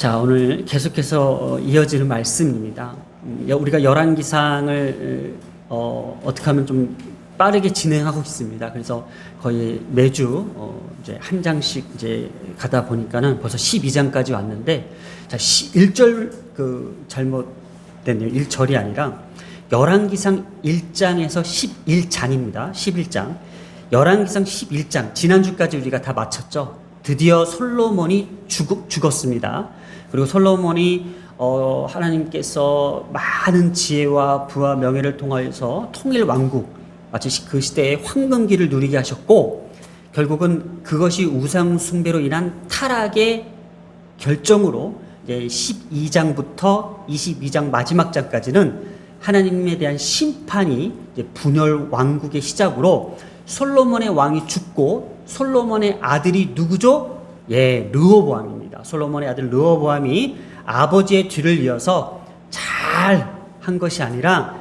자, 오늘 계속해서 이어지는 말씀입니다. 우리가 열왕기상을 어떻게 하면 좀 빠르게 진행하고 있습니다. 그래서 거의 매주 이제 한 장씩 이제 가다 보니까는 벌써 12장까지 왔는데, 자, 1절 잘못됐네요. 1절이 아니라 열왕기상 1장에서 11장입니다. 11장. 열왕기상 11장. 지난주까지 우리가 다 마쳤죠. 드디어 솔로몬이 죽었습니다. 그리고 솔로몬이 하나님께서 많은 지혜와 부와 명예를 통하여서 통일 왕국, 마치 그 시대의 황금기를 누리게 하셨고, 결국은 그것이 우상 숭배로 인한 타락의 결정으로 이제 12장부터 22장 마지막 장까지는 하나님에 대한 심판이 이제 분열 왕국의 시작으로 솔로몬의 왕이 죽고 솔로몬의 아들이 누구죠? 르호보암입니다. 솔로몬의 아들 르호보암이 아버지의 뒤를 이어서 잘 한 것이 아니라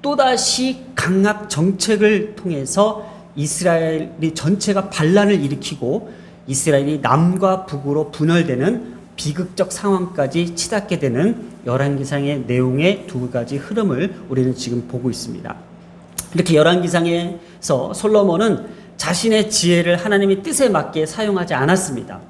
또다시 강압 정책을 통해서 이스라엘이 전체가 반란을 일으키고 이스라엘이 남과 북으로 분열되는 비극적 상황까지 치닫게 되는 열왕기상의 내용의 두 가지 흐름을 우리는 지금 보고 있습니다. 이렇게 열왕기상에서 솔로몬은 자신의 지혜를 하나님의 뜻에 맞게 사용하지 않았습니다.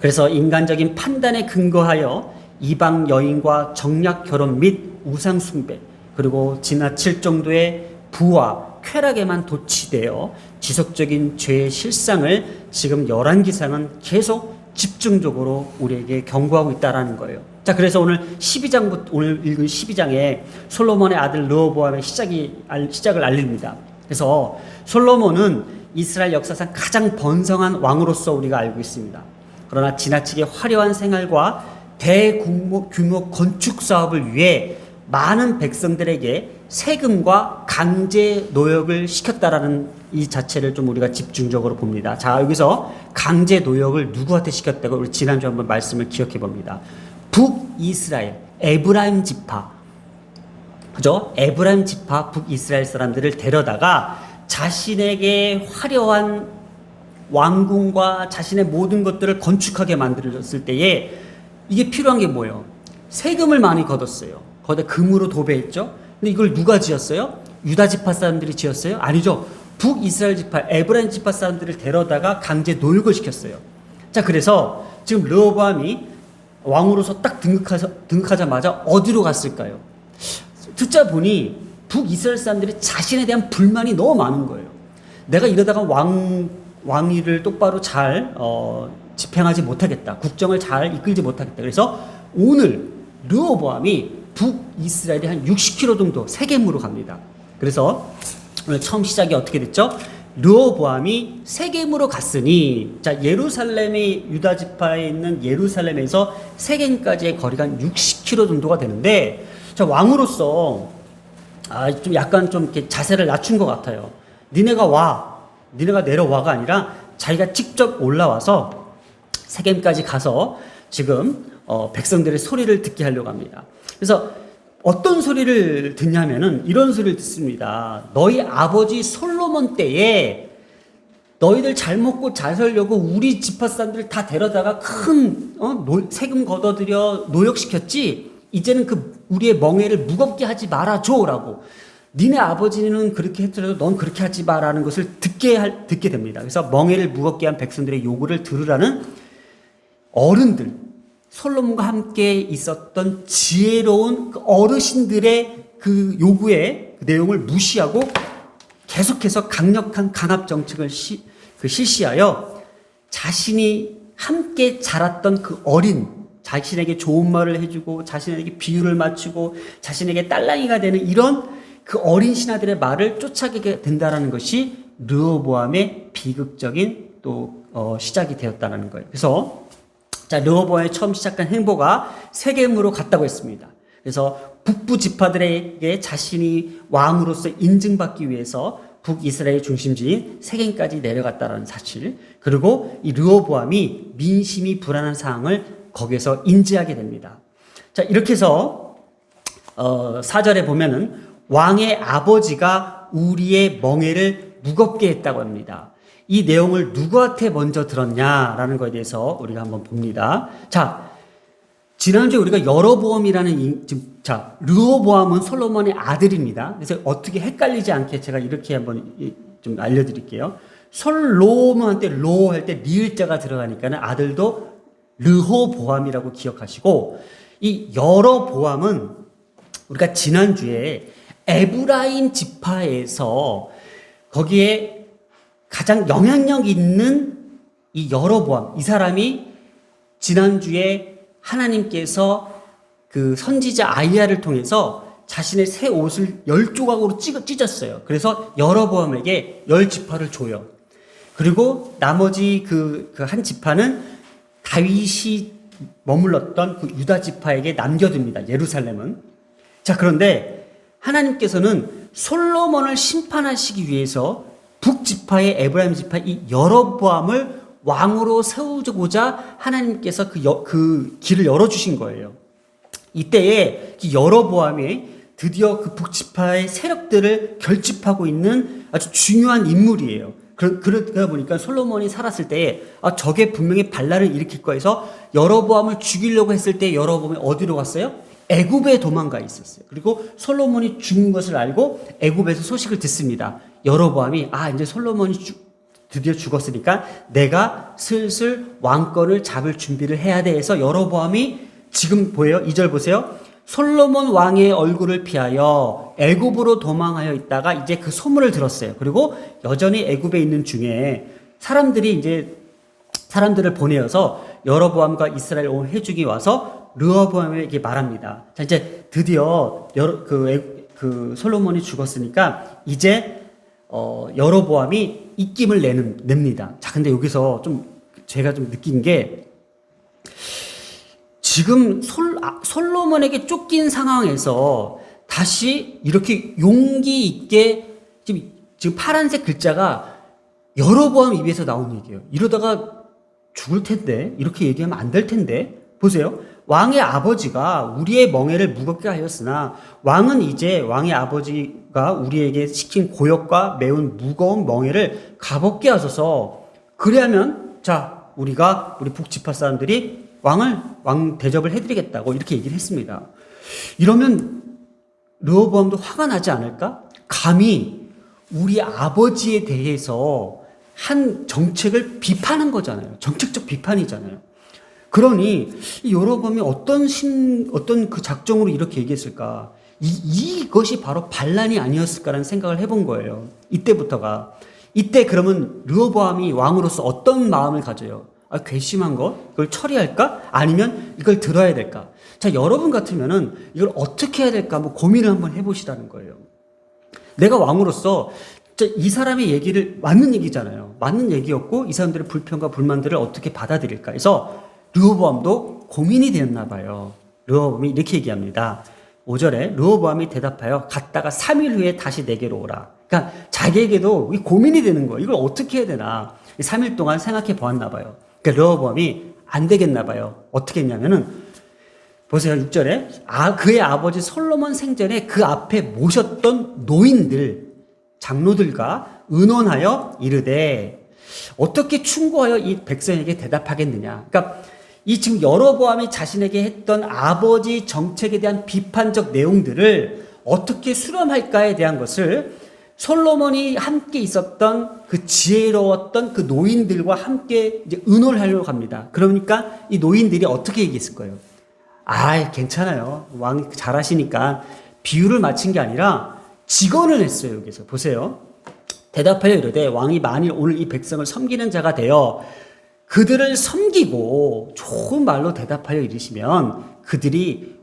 그래서 인간적인 판단에 근거하여 이방 여인과 정략 결혼 및 우상 숭배, 그리고 지나칠 정도의 부와 쾌락에만 도취되어 지속적인 죄의 실상을 지금 열왕기상은 계속 집중적으로 우리에게 경고하고 있다라는 거예요. 자, 그래서 오늘 12장부터 오늘 읽은 12장에 솔로몬의 아들 르호보암의 시작을 알립니다. 그래서 솔로몬은 이스라엘 역사상 가장 번성한 왕으로서 우리가 알고 있습니다. 그러나 지나치게 화려한 생활과 대규모 건축 사업을 위해 많은 백성들에게 세금과 강제 노역을 시켰다라는 이 자체를 좀 우리가 집중적으로 봅니다. 자, 여기서 강제 노역을 누구한테 시켰다고 우리 지난주에 한번 말씀을 기억해 봅니다. 북이스라엘, 에브라임 지파, 그죠? 에브라임 지파 북이스라엘 사람들을 데려다가 자신에게 화려한 왕궁과 자신의 모든 것들을 건축하게 만들었을 때에 이게 필요한 게 뭐예요? 세금을 많이 걷었어요. 거기다 금으로 도배했죠. 근데 이걸 누가 지었어요? 유다 지파 사람들이 지었어요? 아니죠. 북이스라엘 지파, 에브라임 지파 사람들을 데려다가 강제 노역을 시켰어요. 자, 그래서 지금 르호보암이 왕으로서 딱 등극하자마자 어디로 갔을까요? 듣자 보니 북이스라엘 사람들이 자신에 대한 불만이 너무 많은 거예요. 내가 이러다가 왕위를 똑바로 잘 집행하지 못하겠다. 국정을 잘 이끌지 못하겠다. 그래서 오늘 르호보암이 북이스라엘이 한 60km 정도 세겜으로 갑니다. 그래서 오늘 처음 시작이 어떻게 됐죠? 르호보암이 세겜으로 갔으니, 자, 예루살렘이 유다 지파에 있는 예루살렘에서 세겜까지의 거리가 한 60km 정도가 되는데, 자, 왕으로서 좀 약간 좀 이렇게 자세를 낮춘 것 같아요. 니네가 내려와가 아니라 자기가 직접 올라와서 세겜까지 가서 지금 백성들의 소리를 듣게 하려고 합니다. 그래서 어떤 소리를 듣냐면은 이런 소리를 듣습니다. 너희 아버지 솔로몬 때에 너희들 잘 먹고 잘 살려고 우리 지파 사람들 다 데려다가 큰 세금 걷어들여 노역시켰지. 이제는 우리의 멍에를 무겁게 하지 말아줘라고. 니네 아버지는 그렇게 했더라도 넌 그렇게 하지 마라는 것을 듣게 됩니다. 그래서 멍에를 무겁게 한 백성들의 요구를 들으라는 어른들, 솔로몬과 함께 있었던 지혜로운 그 어르신들의 그 요구의 그 내용을 무시하고 계속해서 강력한 강압 정책을 실시하여 자신이 함께 자랐던 그 자신에게 좋은 말을 해주고 자신에게 비유를 맞추고 자신에게 딸랑이가 되는 이런 그 어린 신하들의 말을 쫓아가게 된다는 것이 르호보암의 비극적인 또 시작이 되었다는 거예요. 그래서 자, 르호보암이 처음 시작한 행보가 세겜으로 갔다고 했습니다. 그래서 북부 지파들에게 자신이 왕으로서 인증받기 위해서 북이스라엘 중심지인 세겜까지 내려갔다는 사실, 그리고 이 르호보암이 민심이 불안한 상황을 거기에서 인지하게 됩니다. 자, 이렇게 해서 4절에 보면은 왕의 아버지가 우리의 멍에를 무겁게 했다고 합니다. 이 내용을 누구한테 먼저 들었냐라는 것에 대해서 우리가 한번 봅니다. 자, 지난주에 우리가 여로보암이라는 자, 르호보암은 솔로몬의 아들입니다. 그래서 어떻게 헷갈리지 않게 제가 이렇게 한번 좀 알려드릴게요. 솔로몬한테 로 할 때 리을자가 들어가니까는 아들도 르호보암이라고 기억하시고, 이 여로보암은 우리가 지난주에 에브라임 지파에서 거기에 가장 영향력 있는 이 여로보암, 이 사람이 지난주에 하나님께서 그 선지자 아이야를 통해서 자신의 새 옷을 10조각으로 찢었어요. 그래서 여로보암에게 10지파를 줘요. 그리고 나머지 그 한 지파는 다윗이 머물렀던 그 유다 지파에게 남겨둡니다. 예루살렘은. 자, 그런데 하나님께서는 솔로몬을 심판하시기 위해서 북지파의 에브라임 지파 이 여로보암을 왕으로 세우고자 하나님께서 그 길을 열어주신 거예요. 이때에 여로보암이 드디어 그 북지파의 세력들을 결집하고 있는 아주 중요한 인물이에요. 그러다 보니까 솔로몬이 살았을 때에 저게 분명히 반란을 일으킬 거야 해서 여로보암을 죽이려고 했을 때 여로보암이 어디로 갔어요? 애굽에 도망가 있었어요. 그리고 솔로몬이 죽은 것을 알고 애굽에서 소식을 듣습니다. 여로보암이 이제 솔로몬이 드디어 죽었으니까 내가 슬슬 왕권을 잡을 준비를 해야 돼 해서 여로보암이 지금 보여요? 2절 보세요. 솔로몬 왕의 얼굴을 피하여 애굽으로 도망하여 있다가 이제 그 소문을 들었어요. 그리고 여전히 애굽에 있는 중에 사람들을 보내어서 여로보암과 이스라엘 온 회중이 와서 르호보암에게 말합니다. 자, 이제 드디어 그 솔로몬이 죽었으니까 이제 여로보암이 입김을 냅니다. 자, 근데 여기서 제가 좀 느낀 게 지금 솔로몬에게 쫓긴 상황에서 다시 이렇게 용기 있게 지금 파란색 글자가 여로보암 입에서 나온 얘기예요. 이러다가 죽을 텐데, 이렇게 얘기하면 안 될 텐데. 보세요. 왕의 아버지가 우리의 멍에를 무겁게 하였으나 왕의 아버지가 우리에게 시킨 고역과 매운 무거운 멍에를 가볍게 하소서. 그래야면 우리 북지파 사람들이 왕 대접을 해드리겠다고 이렇게 얘기를 했습니다. 이러면 르호보암도 화가 나지 않을까? 감히 우리 아버지에 대해서 한 정책을 비판한 거잖아요. 정책적 비판이잖아요. 그러니 여로보암이 어떤 그 작정으로 이렇게 얘기했을까? 이것이 바로 반란이 아니었을까라는 생각을 해본 거예요. 이때 그러면 르호보암이 왕으로서 어떤 마음을 가져요? 괘씸한 것? 이걸 처리할까? 아니면 이걸 들어야 될까? 자, 여러분 같으면은 이걸 어떻게 해야 될까? 고민을 한번 해보시라는 거예요. 내가 왕으로서 이 사람의 얘기를 맞는 얘기잖아요. 맞는 얘기였고 이 사람들의 불평과 불만들을 어떻게 받아들일까? 해서 르호보암도 고민이 되었나 봐요. 르호보암이 이렇게 얘기합니다. 5절에 르호보암이 대답하여 갔다가 3일 후에 다시 내게로 오라. 그러니까 자기에게도 고민이 되는 거예요. 이걸 어떻게 해야 되나? 3일 동안 생각해 보았나 봐요. 그러니까 르호보암이 안 되겠나 봐요. 어떻게 했냐면은 보세요. 6절에 그의 아버지 솔로몬 생전에 그 앞에 모셨던 노인들 장로들과 의논하여 이르되 어떻게 충고하여 이 백성에게 대답하겠느냐. 그러니까 지금 여로보암이 자신에게 했던 아버지 정책에 대한 비판적 내용들을 어떻게 수렴할까에 대한 것을 솔로몬이 함께 있었던 그 지혜로웠던 그 노인들과 함께 이제 의논을 하려고 합니다. 그러니까 이 노인들이 어떻게 얘기했을 거예요? 괜찮아요. 왕이 잘하시니까 비유를 맞춘 게 아니라 직언을 했어요. 여기서 보세요. 대답하여 이르되 왕이 만일 오늘 이 백성을 섬기는 자가 되어 그들을 섬기고 좋은 말로 대답하여 이르시면 그들이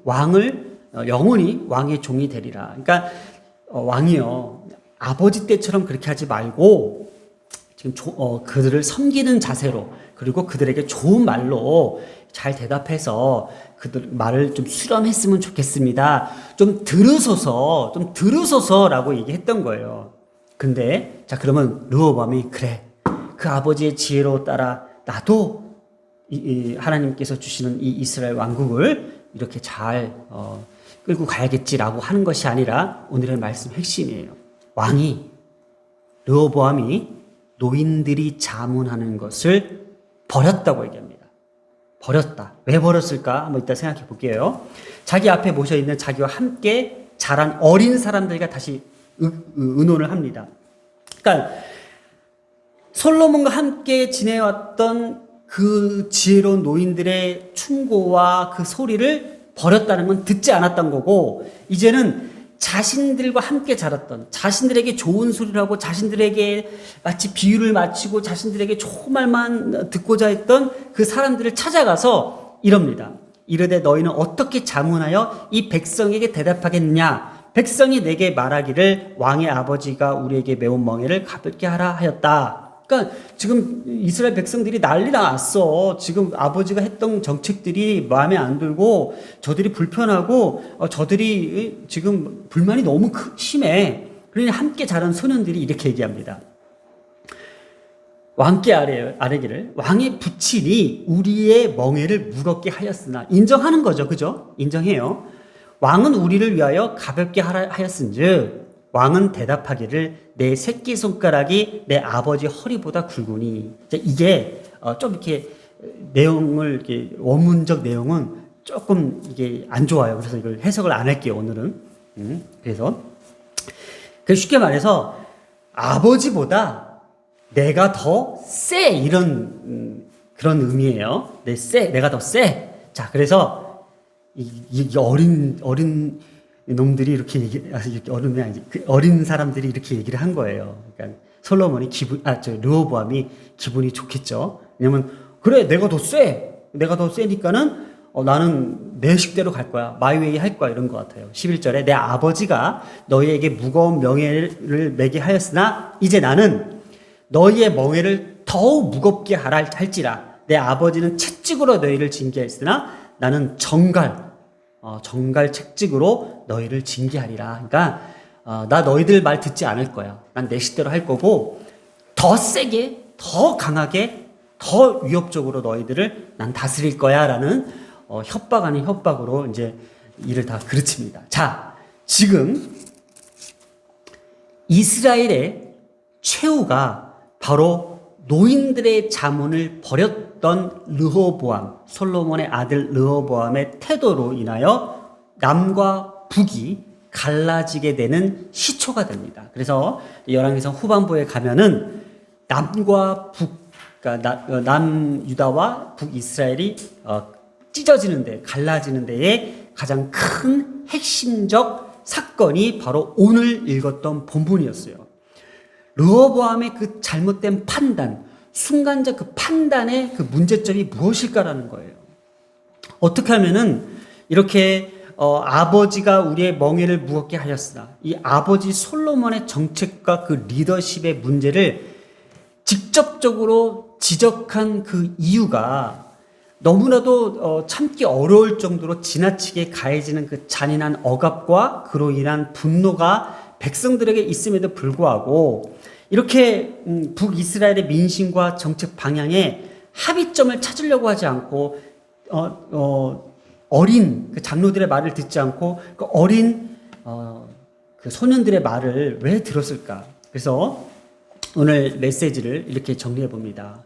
영원히 왕의 종이 되리라. 그러니까 왕이요, 아버지 때처럼 그렇게 하지 말고 지금 그들을 섬기는 자세로, 그리고 그들에게 좋은 말로 잘 대답해서 그들 말을 좀 수렴했으면 좋겠습니다. 좀 들으소서라고 얘기했던 거예요. 근데 그러면 르호보암이 그래, 그 아버지의 지혜로 따라 나도 하나님께서 주시는 이 이스라엘 왕국을 이렇게 잘 끌고 가야겠지라고 하는 것이 아니라 오늘의 말씀 핵심이에요. 르호보암이 노인들이 자문하는 것을 버렸다고 얘기합니다. 버렸다. 왜 버렸을까? 한번 이따 생각해 볼게요. 자기 앞에 모셔 있는 자기와 함께 자란 어린 사람들과 다시 의논을 합니다. 그러니까 솔로몬과 함께 지내왔던 그 지혜로운 노인들의 충고와 그 소리를 버렸다는 건 듣지 않았던 거고, 이제는 자신들과 함께 자랐던, 자신들에게 좋은 소리를 하고 자신들에게 마치 비유를 마치고 자신들에게 좋은 말만 듣고자 했던 그 사람들을 찾아가서 이럽니다. 이르되 너희는 어떻게 자문하여 이 백성에게 대답하겠느냐? 백성이 내게 말하기를 왕의 아버지가 우리에게 메운 멍에를 가볍게 하라 하였다. 그러니까 지금 이스라엘 백성들이 난리 났어. 지금 아버지가 했던 정책들이 마음에 안 들고 저들이 불편하고 저들이 지금 불만이 너무 심해. 그러니 함께 자란 소년들이 이렇게 얘기합니다. 왕께 아뢰기를 왕의 부친이 우리의 멍에를 무겁게 하였으나, 인정하는 거죠. 그죠? 인정해요. 왕은 우리를 위하여 가볍게 하였은즉 왕은 대답하기를 내 새끼손가락이 내 아버지 허리보다 굵으니. 이게 좀 이렇게 내용을, 이렇게 원문적 내용은 조금 이게 안 좋아요. 그래서 이걸 해석을 안 할게요, 오늘은. 그래서 쉽게 말해서 아버지보다 내가 더 세, 이런 그런 의미예요. 내가 더 세. 자, 그래서 이 어린 놈들이 이렇게 어린 사람들이 이렇게 얘기를 한 거예요. 그러니까 솔로몬이 르호보암이 기분이 좋겠죠. 왜냐면 그래, 내가 더 세니까는 나는 내 식대로 갈 거야, 마이웨이 할 거야, 이런 것 같아요. 11절에 내 아버지가 너희에게 무거운 명예를 매게 하였으나 이제 나는 너희의 멍에를 더욱 무겁게 하라 할지라. 내 아버지는 채찍으로 너희를 징계했으나 나는 정갈 채찍으로 너희를 징계하리라. 그러니까 나 너희들 말 듣지 않을 거야. 난 내 식대로 할 거고, 더 세게, 더 강하게, 더 위협적으로 너희들을 난 다스릴 거야 라는 협박 아닌 협박으로 이제 이를 다 그르칩니다. 자, 지금 이스라엘의 최후가 바로 노인들의 자문을 버렸던 르호보암, 솔로몬의 아들 르호보암의 태도로 인하여 남과 북이 갈라지게 되는 시초가 됩니다. 그래서 열왕기상 후반부에 가면은 남과 북, 그러니까 남유다와 북이스라엘이 찢어지는 갈라지는 데에 가장 큰 핵심적 사건이 바로 오늘 읽었던 본문이었어요. 르호보암의 그 잘못된 판단, 순간적 그 판단의 그 문제점이 무엇일까라는 거예요. 어떻게 하면은 이렇게 아버지가 우리의 멍에를 무겁게 하였으나, 이 아버지 솔로몬의 정책과 그 리더십의 문제를 직접적으로 지적한 그 이유가 너무나도 참기 어려울 정도로 지나치게 가해지는 그 잔인한 억압과 그로 인한 분노가 백성들에게 있음에도 불구하고 이렇게 북이스라엘의 민심과 정책 방향에 합의점을 찾으려고 하지 않고 어린 그 장로들의 말을 듣지 않고 그 어린 그 소년들의 말을 왜 들었을까? 그래서 오늘 메시지를 이렇게 정리해 봅니다.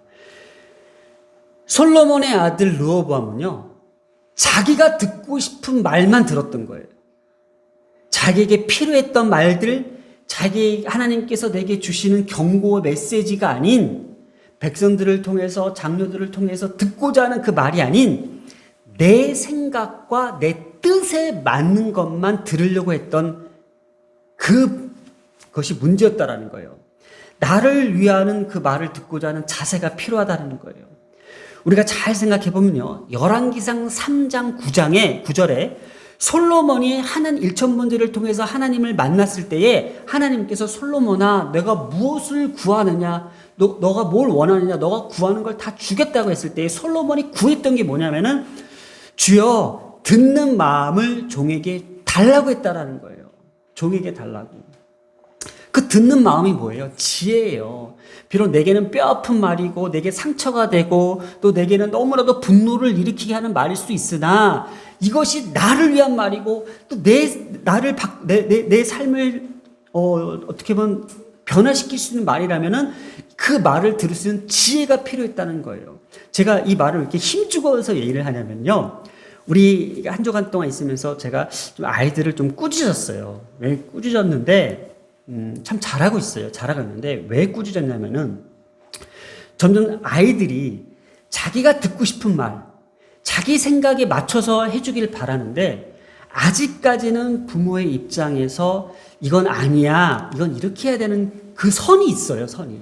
솔로몬의 아들 르호보암은요, 자기가 듣고 싶은 말만 들었던 거예요. 자기에게 필요했던 말들, 하나님께서 내게 주시는 경고 메시지가 아닌, 백성들을 통해서, 장로들을 통해서 듣고자 하는 그 말이 아닌 내 생각과 내 뜻에 맞는 것만 들으려고 했던 그것이 문제였다라는 거예요. 나를 위하는 그 말을 듣고자 하는 자세가 필요하다는 거예요. 우리가 잘 생각해 보면요, 열왕기상 3장 9절에 솔로몬이 하나님 일천문제를 통해서 하나님을 만났을 때에 하나님께서 솔로몬아, 내가 무엇을 구하느냐, 너가 뭘 원하느냐, 너가 구하는 걸 다 주겠다고 했을 때 솔로몬이 구했던 게 뭐냐면은 주여, 듣는 마음을 종에게 달라고 했다라는 거예요. 종에게 달라고. 그 듣는 마음이 뭐예요? 지혜예요. 비록 내게는 뼈아픈 말이고 내게 상처가 되고 또 내게는 너무나도 분노를 일으키게 하는 말일 수 있으나 이것이 나를 위한 말이고 또 내 삶을 어떻게 보면 변화시킬 수 있는 말이라면은 그 말을 들을 수 있는 지혜가 필요했다는 거예요. 제가 이 말을 이렇게 힘주어서 얘기를 하냐면요. 우리 한 주간 동안 있으면서 제가 좀 아이들을 좀 꾸짖었어요. 왜 꾸짖었는데, 참 잘하고 있어요. 잘하고 있는데, 왜 꾸짖었냐면은, 점점 아이들이 자기가 듣고 싶은 말, 자기 생각에 맞춰서 해주길 바라는데, 아직까지는 부모의 입장에서 이건 아니야, 이건 이렇게 해야 되는 그 선이 있어요, 선이.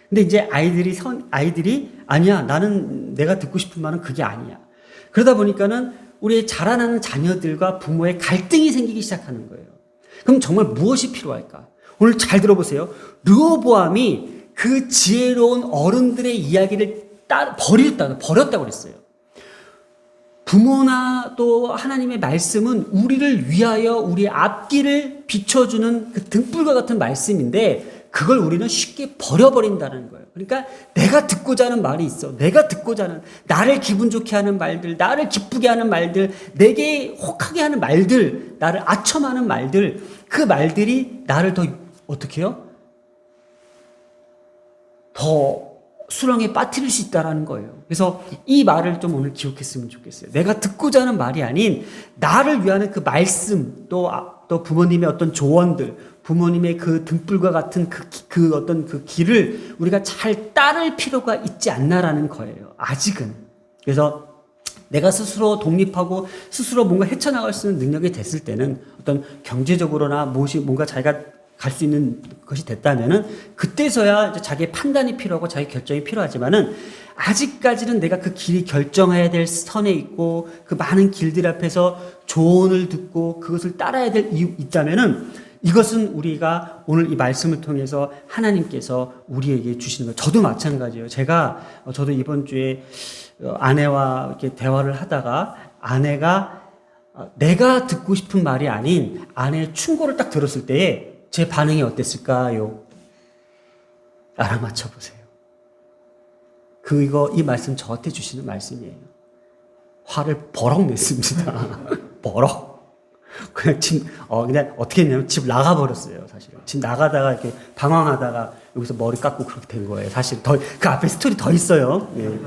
근데 이제 아이들이 아니야, 나는 내가 듣고 싶은 말은 그게 아니야. 그러다 보니까는 우리의 자라나는 자녀들과 부모의 갈등이 생기기 시작하는 거예요. 그럼 정말 무엇이 필요할까? 오늘 잘 들어보세요. 르호보암이 그 지혜로운 어른들의 이야기를 버렸다고 그랬어요. 부모나 또 하나님의 말씀은 우리를 위하여 우리의 앞길을 비춰주는 그 등불과 같은 말씀인데 그걸 우리는 쉽게 버려버린다는 거예요. 그러니까 내가 듣고자 하는 말이 있어. 내가 듣고자 하는, 나를 기분 좋게 하는 말들, 나를 기쁘게 하는 말들, 내게 혹하게 하는 말들, 나를 아첨하는 말들, 그 말들이 나를 더 어떻게 해요? 더 수렁에 빠뜨릴 수 있다는 거예요. 그래서 이 말을 좀 오늘 기억했으면 좋겠어요. 내가 듣고자 하는 말이 아닌 나를 위한 그 말씀, 또 부모님의 어떤 조언들, 부모님의 그 등불과 같은 그 어떤 그 길을 우리가 잘 따를 필요가 있지 않나라는 거예요. 아직은. 그래서 내가 스스로 독립하고 스스로 뭔가 헤쳐나갈 수 있는 능력이 됐을 때는 어떤 경제적으로나 뭔가 자기가 갈 수 있는 것이 됐다면은 그때서야 이제 자기의 판단이 필요하고 자기 결정이 필요하지만은 아직까지는 내가 그 길이 결정해야 될 선에 있고 그 많은 길들 앞에서 조언을 듣고 그것을 따라야 될 이유 있다면은 이것은 우리가 오늘 이 말씀을 통해서 하나님께서 우리에게 주시는 거예요. 저도 마찬가지예요. 저도 이번 주에 아내와 이렇게 대화를 하다가 아내가 내가 듣고 싶은 말이 아닌 아내의 충고를 딱 들었을 때에 제 반응이 어땠을까요? 알아맞혀 보세요. 이 말씀 저한테 주시는 말씀이에요. 화를 버럭 냈습니다. 버럭. 그냥 어떻게 했냐면 집 나가버렸어요, 사실은. 집 나가다가 이렇게 방황하다가 여기서 머리 깎고 그렇게 된 거예요. 사실 그 앞에 스토리 더 있어요. 예.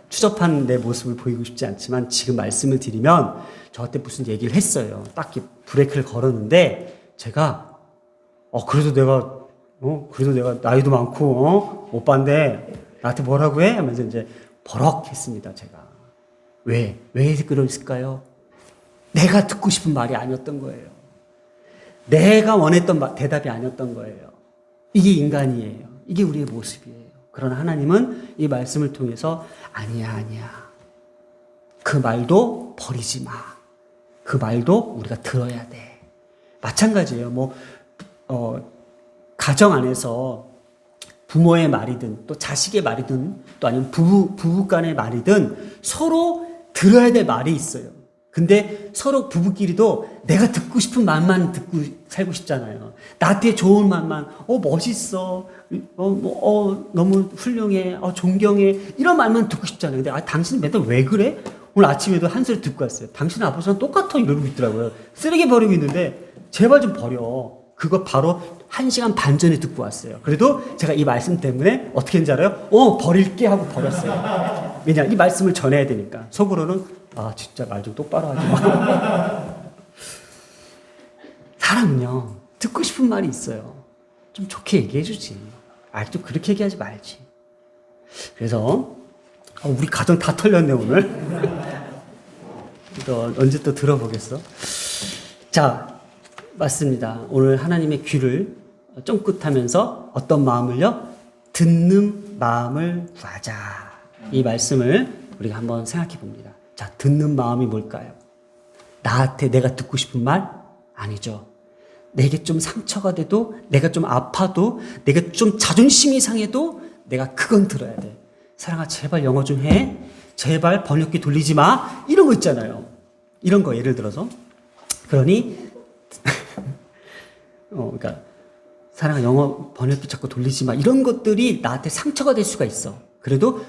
추접한 내 모습을 보이고 싶지 않지만 지금 말씀을 드리면 저한테 무슨 얘기를 했어요. 딱 브레이크를 걸었는데 제가 그래도 내가 나이도 많고, 오빠인데, 나한테 뭐라고 해? 하면서 이제 버럭 했습니다, 제가. 왜 그랬을까요? 내가 듣고 싶은 말이 아니었던 거예요. 내가 원했던 대답이 아니었던 거예요. 이게 인간이에요. 이게 우리의 모습이에요. 그러나 하나님은 이 말씀을 통해서, 아니야. 그 말도 버리지 마. 그 말도 우리가 들어야 돼. 마찬가지예요. 가정 안에서 부모의 말이든 또 자식의 말이든 또 아니면 부부 간의 말이든 서로 들어야 될 말이 있어요. 근데 서로 부부끼리도 내가 듣고 싶은 말만 듣고 살고 싶잖아요. 나한테 좋은 말만, 멋있어, 너무 훌륭해, 존경해, 이런 말만 듣고 싶잖아요. 근데 당신 맨날 왜 그래? 오늘 아침에도 한 소리 듣고 왔어요. 당신 아버지랑 똑같아 이러고 있더라고요. 쓰레기 버리고 있는데 제발 좀 버려. 그거 바로 1시간 반 전에 듣고 왔어요. 그래도 제가 이 말씀 때문에 어떻게 했는지 알아요? 버릴게 하고 버렸어요. 왜냐, 이 말씀을 전해야 되니까. 속으로는, 진짜 말 좀 똑바로 하지 마. 사람은요, 듣고 싶은 말이 있어요. 좀 좋게 얘기해주지. 좀 그렇게 얘기하지 말지. 그래서, 우리 가정 다 털렸네, 오늘. 이거 언제 또 들어보겠어? 자, 맞습니다. 오늘 하나님의 귀를 쫑긋하면서 어떤 마음을요? 듣는 마음을 구하자. 이 말씀을 우리가 한번 생각해 봅니다. 자, 듣는 마음이 뭘까요? 나한테 내가 듣고 싶은 말? 아니죠. 내게 좀 상처가 돼도, 내가 좀 아파도, 내가 좀 자존심이 상해도 내가 그건 들어야 돼. 사랑아, 제발 영어 좀 해. 제발 번역기 돌리지 마. 이런 거 있잖아요. 이런 거 예를 들어서. 그러니 그러니까 사랑아 영어 번역기 자꾸 돌리지 마 이런 것들이 나한테 상처가 될 수가 있어. 그래도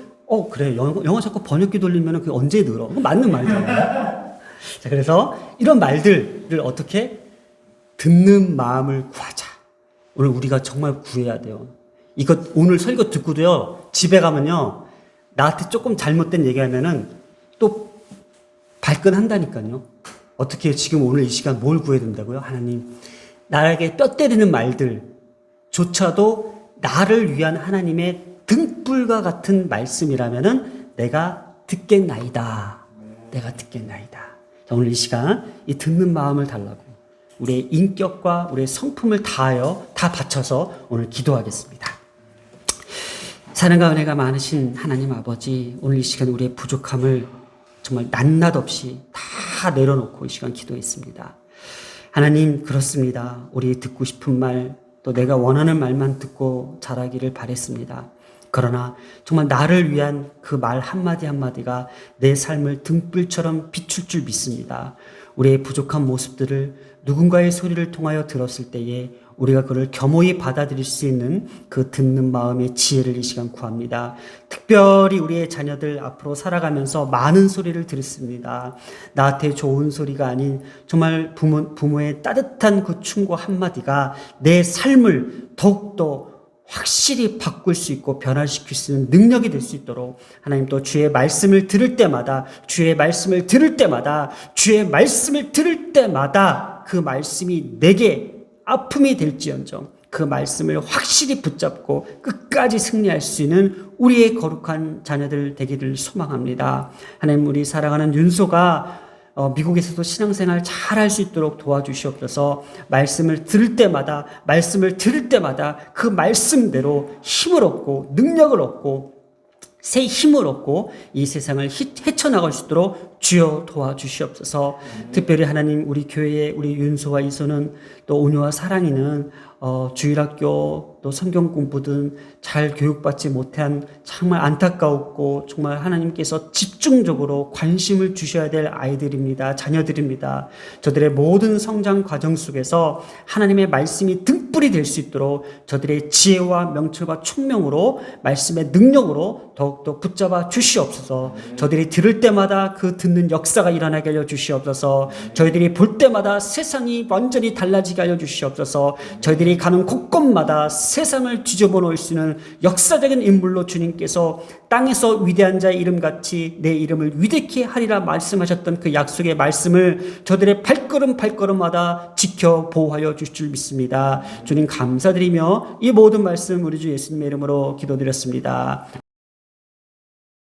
그래 영어 자꾸 번역기 돌리면 그게 언제 늘어? 그거 맞는 말이잖아요. 자, 그래서 이런 말들을 어떻게 듣는 마음을 구하자. 오늘 우리가 정말 구해야 돼요. 이거 오늘 설교 듣고도요, 집에 가면요, 나한테 조금 잘못된 얘기하면은 또 발끈한다니까요. 어떻게 해요? 지금 오늘 이 시간 뭘 구해야 된다고요? 하나님, 나에게 뼈 때리는 말들조차도 나를 위한 하나님의 등불과 같은 말씀이라면은 내가 듣겠나이다. 내가 듣겠나이다. 자, 오늘 이 시간 이 듣는 마음을 달라고 우리의 인격과 우리의 성품을 다하여 다 바쳐서 오늘 기도하겠습니다. 사랑과 은혜가 많으신 하나님 아버지, 오늘 이 시간 우리의 부족함을 정말 낱낱 없이 다 내려놓고 이 시간 기도했습니다. 하나님, 그렇습니다. 우리 듣고 싶은 말, 또 내가 원하는 말만 듣고 자라기를 바랬습니다. 그러나 정말 나를 위한 그 말 한마디 한마디가 내 삶을 등불처럼 비출 줄 믿습니다. 우리의 부족한 모습들을 누군가의 소리를 통하여 들었을 때에 우리가 그를 겸허히 받아들일 수 있는 그 듣는 마음의 지혜를 이 시간 구합니다. 특별히 우리의 자녀들 앞으로 살아가면서 많은 소리를 들었습니다. 나한테 좋은 소리가 아닌 정말 부모의 따뜻한 그 충고 한마디가 내 삶을 더욱더 확실히 바꿀 수 있고 변화시킬 수 있는 능력이 될 수 있도록 하나님, 또 주의 말씀을 들을 때마다 주의 말씀을 들을 때마다 주의 말씀을 들을 때마다 그 말씀이 내게 아픔이 될지언정 그 말씀을 확실히 붙잡고 끝까지 승리할 수 있는 우리의 거룩한 자녀들 되기를 소망합니다. 하나님, 우리 사랑하는 윤소가 미국에서도 신앙생활 잘 할 수 있도록 도와주시옵소서. 말씀을 들을 때마다 그 말씀대로 힘을 얻고 능력을 얻고 새 힘을 얻고 이 세상을 헤쳐나갈 수 있도록 주여 도와주시옵소서. 특별히 하나님, 우리 교회의 우리 윤소와 이소는 또 온유와 사랑이는 주일학교 또 성경 공부 등 잘 교육받지 못한 정말 안타까웠고 정말 하나님께서 집중적으로 관심을 주셔야 될 아이들입니다. 자녀들입니다. 저들의 모든 성장 과정 속에서 하나님의 말씀이 등불이 될 수 있도록 저들의 지혜와 명철과 총명으로 말씀의 능력으로 더욱더 붙잡아 주시옵소서. 저들이 들을 때마다 그 듣는 역사가 일어나게 하여 주시옵소서. 저희들이 볼 때마다 세상이 완전히 달라지게 하여 주시옵소서. 저희들이 가는 곳곳마다 세상을 뒤집어 놓을 수 있는 역사적인 인물로 주님께서 땅에서 위대한 자의 이름같이 내 이름을 위대케 하리라 말씀하셨던 그 약속의 말씀을 저들의 발걸음마다 지켜 보호하여 주실 줄 믿습니다. 주님 감사드리며 이 모든 말씀 우리 주 예수님의 이름으로 기도드렸습니다.